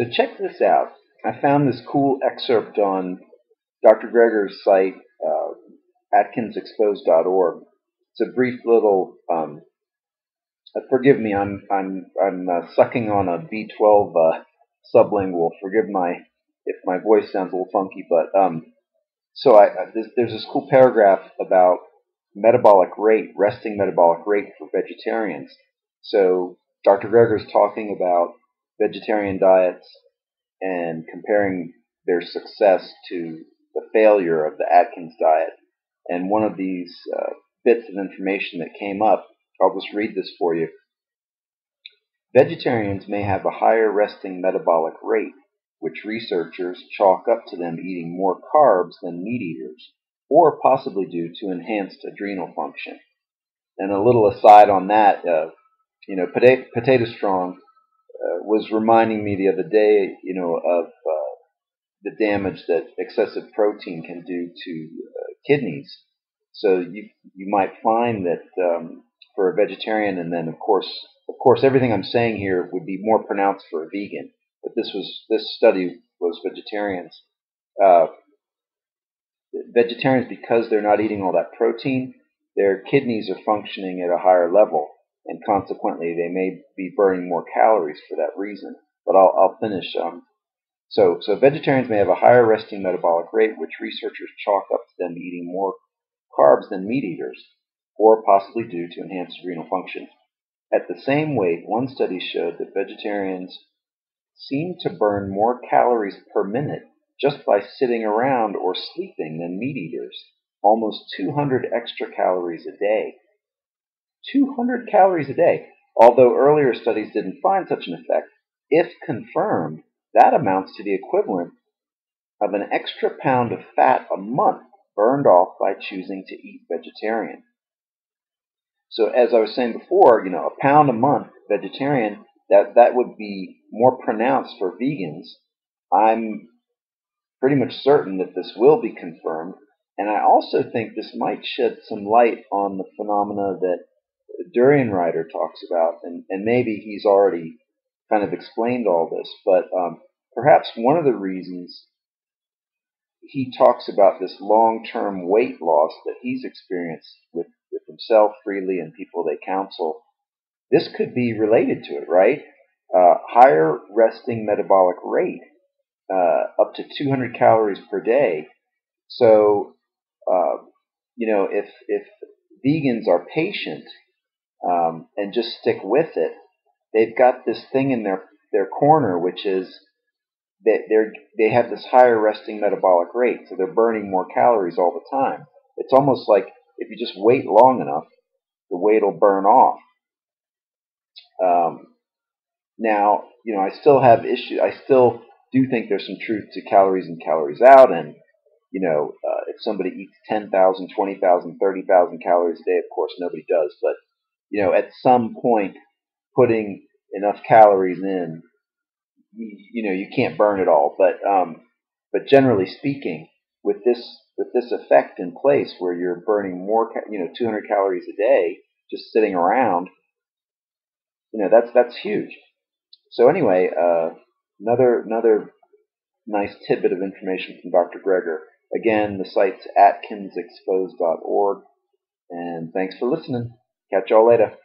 So check this out. I found this cool excerpt on Dr. Greger's site, atkinsexposed.org. It's a brief little. Forgive me, I'm sucking on a B12 sublingual. Forgive my if my voice sounds a little funky, but there's this cool paragraph about metabolic rate, resting metabolic rate for vegetarians. So Dr. Greger's talking about vegetarian diets and comparing their success to the failure of the Atkins diet. And one of these bits of information that came up, I'll just read this for you. Vegetarians may have a higher resting metabolic rate, which researchers chalk up to them eating more carbs than meat eaters, or possibly due to enhanced adrenal function. And a little aside on that, Potato Strong was reminding me the other day, of the damage that excessive protein can do to kidneys. So you might find that for a vegetarian, and then of course everything I'm saying here would be more pronounced for a vegan. But this study was vegetarians. Vegetarians, because they're not eating all that protein, their kidneys are functioning at a higher level, and consequently they may be burning more calories for that reason. But I'll finish. So vegetarians may have a higher resting metabolic rate, which researchers chalk up to them eating more carbs than meat eaters, or possibly due to enhanced adrenal function. At the same weight, one study showed that vegetarians seem to burn more calories per minute just by sitting around or sleeping than meat eaters, almost 200 extra calories a day. 200 calories a day. Although earlier studies didn't find such an effect, if confirmed, that amounts to the equivalent of an extra pound of fat a month burned off by choosing to eat vegetarian. So as I was saying before, a pound a month vegetarian, that would be more pronounced for vegans. I'm pretty much certain that this will be confirmed, and I also think this might shed some light on the phenomena that Durian Rider talks about, and maybe he's already kind of explained all this, but perhaps one of the reasons he talks about this long-term weight loss that he's experienced with himself freely and people they counsel, this could be related to it, right? Higher resting metabolic rate, up to 200 calories per day. So, if vegans are patient and just stick with it, they've got this thing in their corner, which is that they have this higher resting metabolic rate, so they're burning more calories all the time. It's almost like if you just wait long enough, the weight will burn off. Now, I still have issues. I still do think there's some truth to calories in, calories out, and if somebody eats 10,000, 20,000, 30,000 calories a day, of course nobody does, but at some point, putting enough calories in, you can't burn it all. But generally speaking, with this effect in place where you're burning more, 200 calories a day just sitting around, that's huge. So anyway, another nice tidbit of information from Dr. Greger. Again, the site's atkinsexposed.org, and thanks for listening. Catch y'all later.